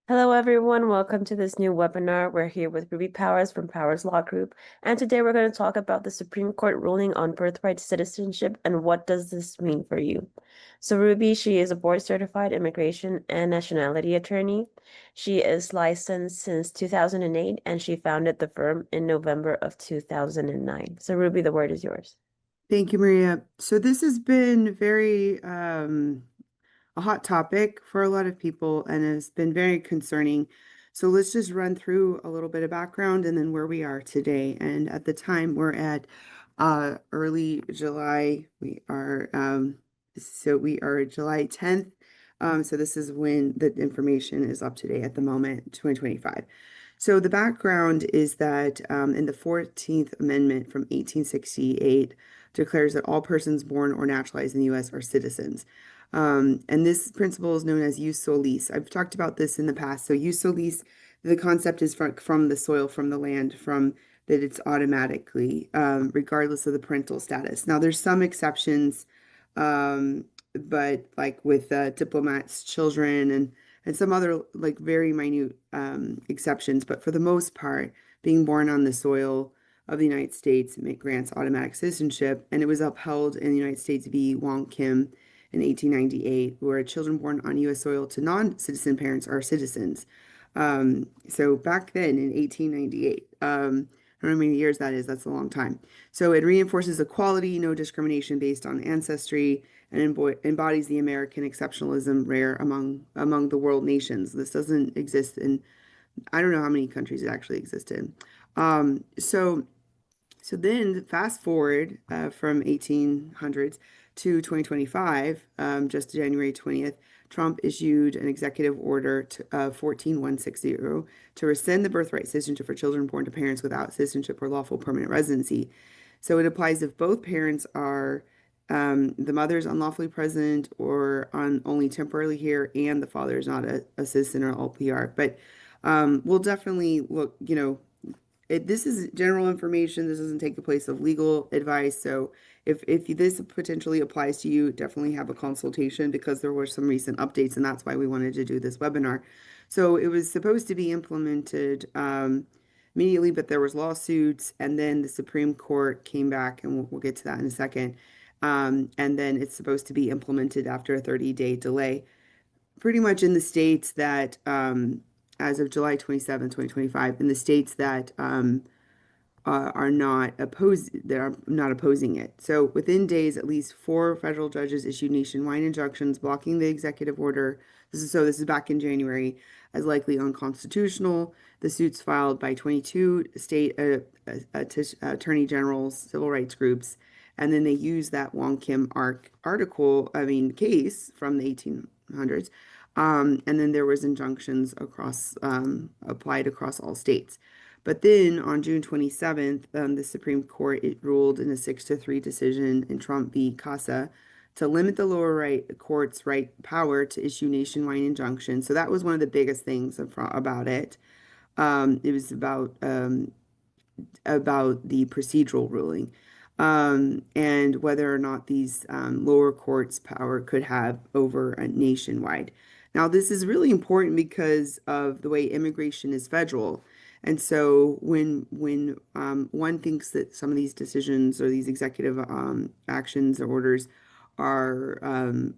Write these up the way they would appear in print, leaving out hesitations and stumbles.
Hello, everyone. Welcome to this new webinar. We're here with Ruby Powers from Powers Law Group, and today we're going to talk about the Supreme Court ruling on birthright citizenship and what does this mean for you. So Ruby, she is a board-certified immigration and nationality attorney. She is licensed since 2008, and she founded the firm in November of 2009. So Ruby, the word is yours. Thank you, Maria. So this has been very a hot topic for a lot of people and has been very concerning. So let's just run through a little bit of background and then where we are today. And at the time, we're at early July. We are July 10th. So this is when the information is up to date at the moment, 2025. So the background is that in the 14th Amendment from 1868 declares that all persons born or naturalized in the U.S. are citizens. And this principle is known as jus solis. I've talked about this in the past. So jus solis, the concept is from the soil, from the land, from that it's automatically, regardless of the parental status. Now, there's some exceptions, but like with diplomats' children and some other like very minute exceptions. But for the most part, being born on the soil of the United States grants automatic citizenship, and it was upheld in the United States v. Wong Kim in 1898, where children born on U.S. soil to non-citizen parents are citizens. So back then in 1898, I don't know how many years that is, that's a long time. So it reinforces equality, no discrimination based on ancestry, and embodies the American exceptionalism rare among the world nations. This doesn't exist in, I don't know how many countries it actually exists in. Um, so so then fast forward from 1800s to 2025, just January 20th, Trump issued an executive order 14160 to rescind the birthright citizenship for children born to parents without citizenship or lawful permanent residency. So it applies if both parents are the mother is unlawfully present or on only temporarily here, and the father is not a citizen or LPR. But we'll definitely look, this is general information. This doesn't take the place of legal advice. So if this potentially applies to you, definitely have a consultation because there were some recent updates, and that's why we wanted to do this webinar. So it was supposed to be implemented immediately, but there was lawsuits, and then the Supreme Court came back, and we'll get to that in a second. And then it's supposed to be implemented after a 30-day delay, pretty much in the states that as of July 27, 2025, in the states that are not opposing it. So within days, at least four federal judges issued nationwide injunctions blocking the executive order. This is back in January, as likely unconstitutional. The suits filed by 22 state attorney generals, civil rights groups, and then they use that Wong Kim case from the 1800s. And then there was injunctions applied across all states. But then on June 27th, the Supreme Court it ruled in a 6-3 decision in Trump v. Casa to limit the lower court's power to issue nationwide injunctions. So that was one of the biggest things about it. It was about the procedural ruling, and whether or not these lower courts' power could have over a nationwide. Now, this is really important because of the way immigration is federal. And so when one thinks that some of these decisions or these executive actions or orders are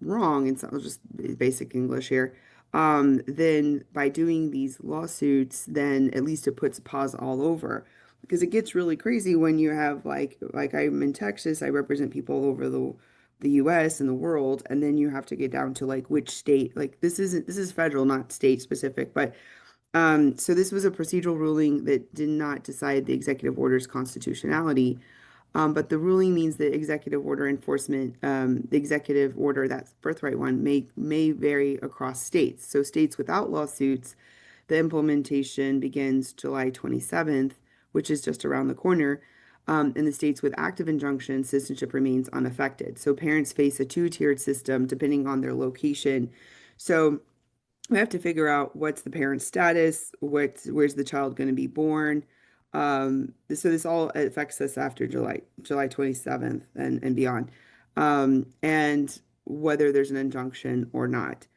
wrong, and so I'll just basic English here, then by doing these lawsuits, then at least it puts a pause all over because it gets really crazy when you have like I'm in Texas, I represent people all over the US and the world, and then you have to get down to like which state. Like this is federal, not state specific, but so this was a procedural ruling that did not decide the executive order's constitutionality. But the ruling means that executive order enforcement, the executive order, that's birthright one, may vary across states. So states without lawsuits, the implementation begins July 27th, which is just around the corner. In the states with active injunctions, citizenship remains unaffected. So parents face a two-tiered system depending on their location. So we have to figure out what's the parent's status, where's the child going to be born. So this all affects us after July 27th and beyond, and whether there's an injunction or not.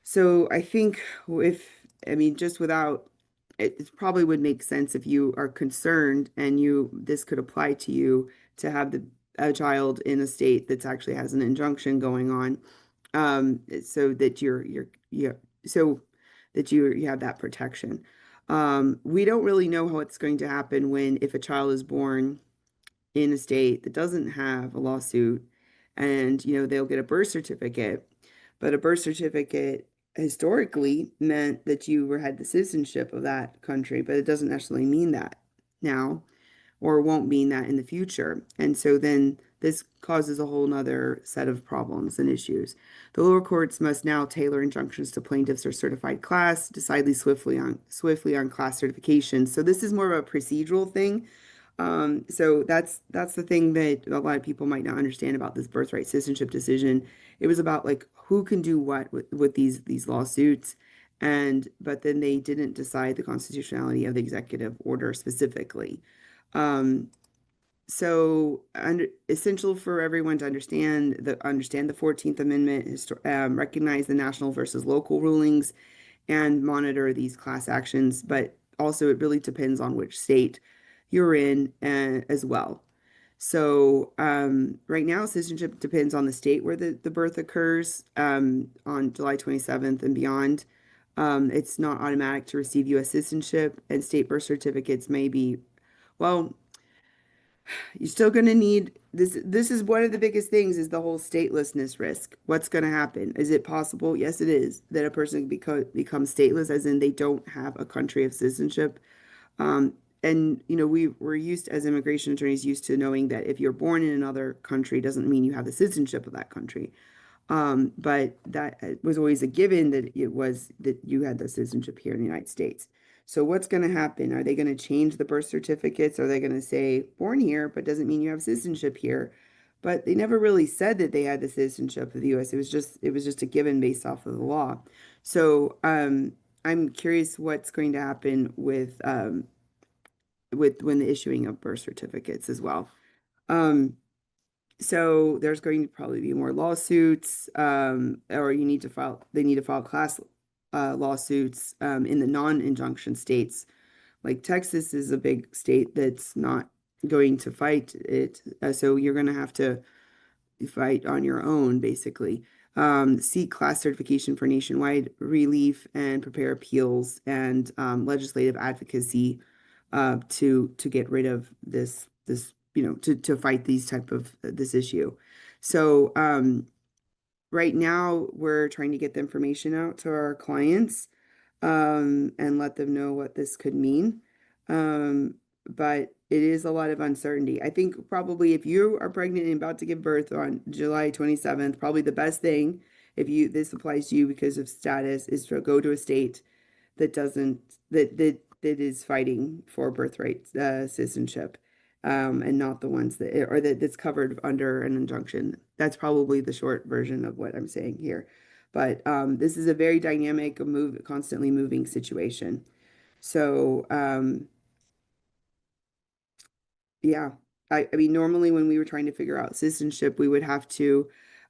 So I think if I mean, just without, it probably would make sense if you are concerned and this could apply to you to have a child in a state that's actually has an injunction going on, so that so that you have that protection. We don't really know what's going to happen if a child is born in a state that doesn't have a lawsuit, and they'll get a birth certificate, but a birth certificate historically meant that had the citizenship of that country, but it doesn't necessarily mean that now, or won't mean that in the future. And so then this causes a whole nother set of problems and issues. The lower courts must now tailor injunctions to plaintiffs or certified class, decidedly swiftly on class certification. So this is more of a procedural thing. So that's the thing that a lot of people might not understand about this birthright citizenship decision. It was about like who can do what with these lawsuits, and but then they didn't decide the constitutionality of the executive order specifically. Um, so essential for everyone to understand the 14th Amendment, recognize the national versus local rulings, and monitor these class actions. But also, it really depends on which state you're in as well. So right now, citizenship depends on the state where the birth occurs, on July 27th and beyond. It's not automatic to receive U.S. citizenship, and state birth certificates may be, well, you're still going to need this. This is one of the biggest things, is the whole statelessness risk. What's going to happen? Is it possible? Yes, it is, that a person become stateless, as in they don't have a country of citizenship. Um, and we're used, as immigration attorneys, used to knowing that if you're born in another country doesn't mean you have the citizenship of that country. But that was always a given, that it was that you had the citizenship here in the United States. So what's going to happen? Are they going to change the birth certificates? Are they going to say born here, but doesn't mean you have citizenship here? But they never really said that they had the citizenship of the U.S. It was just a given based off of the law. So I'm curious what's going to happen with when the issuing of birth certificates as well. Um, so there's going to probably be more lawsuits, or they need to file class lawsuits in the non-injunction states. Like Texas is a big state that's not going to fight it. So you're going to have to fight on your own, basically. Seek class certification for nationwide relief, and prepare appeals and legislative advocacy to get rid of this to fight these type of this issue. So right now we're trying to get the information out to our clients, and let them know what this could mean. Um, but it is a lot of uncertainty. I think probably if you are pregnant and about to give birth on July 27th, probably the best thing, if this applies to you because of status, is to go to a state that doesn't that is fighting for birthright citizenship, and not the ones that's covered under an injunction. That's probably the short version of what I'm saying here. But this is a very dynamic, constantly moving situation. So yeah, I mean, normally when we were trying to figure out citizenship, we would have to,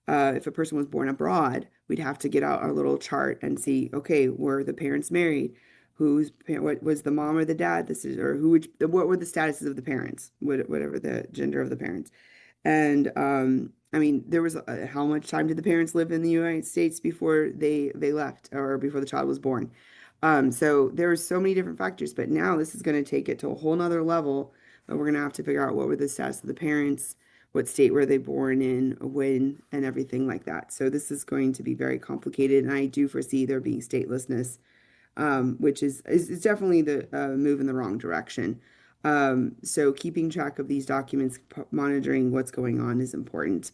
if a person was born abroad, we'd have to get out our little chart and see, okay, were the parents married? What was the mom or the dad? What were the statuses of the parents? Whatever the gender of the parents. And I mean, there was how much time did the parents live in the United States before they left, or before the child was born? So there are so many different factors, but now this is going to take it to a whole nother level. We're going to have to figure out what were the status of the parents, what state were they born in, when, and everything like that. So this is going to be very complicated, and I do foresee there being statelessness, which is definitely the move in the wrong direction. So keeping track of these documents, monitoring what's going on is important.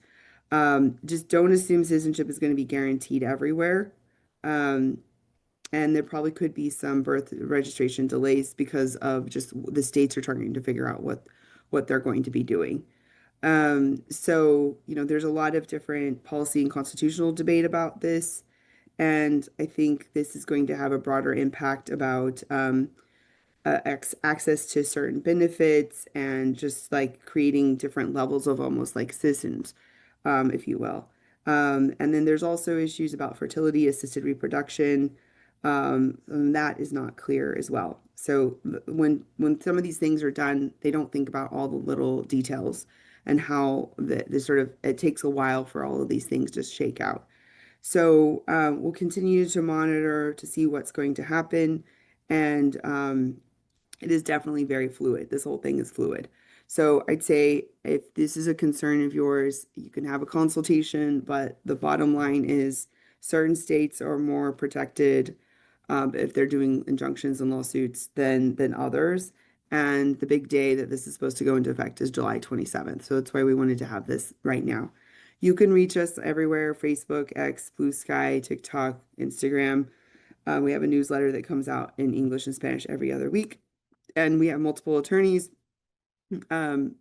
Just don't assume citizenship is going to be guaranteed everywhere. Um, and there probably could be some birth registration delays because of just the states are trying to figure out what they're going to be doing. So, there's a lot of different policy and constitutional debate about this. And I think this is going to have a broader impact about access to certain benefits, and just like creating different levels of almost like citizens, if you will. And then there's also issues about fertility, assisted reproduction, And that is not clear as well. So when some of these things are done, they don't think about all the little details and how the sort of it takes a while for all of these things to shake out. So we'll continue to monitor to see what's going to happen, and it is definitely very fluid. This whole thing is fluid. So I'd say if this is a concern of yours, you can have a consultation, but the bottom line is certain states are more protected if they're doing injunctions and lawsuits than others. And the big day that this is supposed to go into effect is July 27th. So that's why we wanted to have this right now. You can reach us everywhere: Facebook, X, Blue Sky, TikTok, Instagram. We have a newsletter that comes out in English and Spanish every other week. And we have multiple attorneys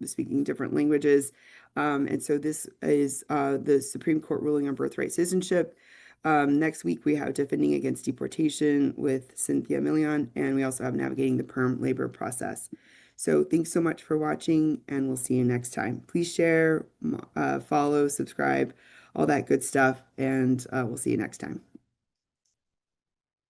speaking different languages. And so this is the Supreme Court ruling on birthright citizenship. Next week, we have Defending Against Deportation with Cynthia Million, and we also have Navigating the Perm Labor Process. So thanks so much for watching, and we'll see you next time. Please share, follow, subscribe, all that good stuff, and we'll see you next time.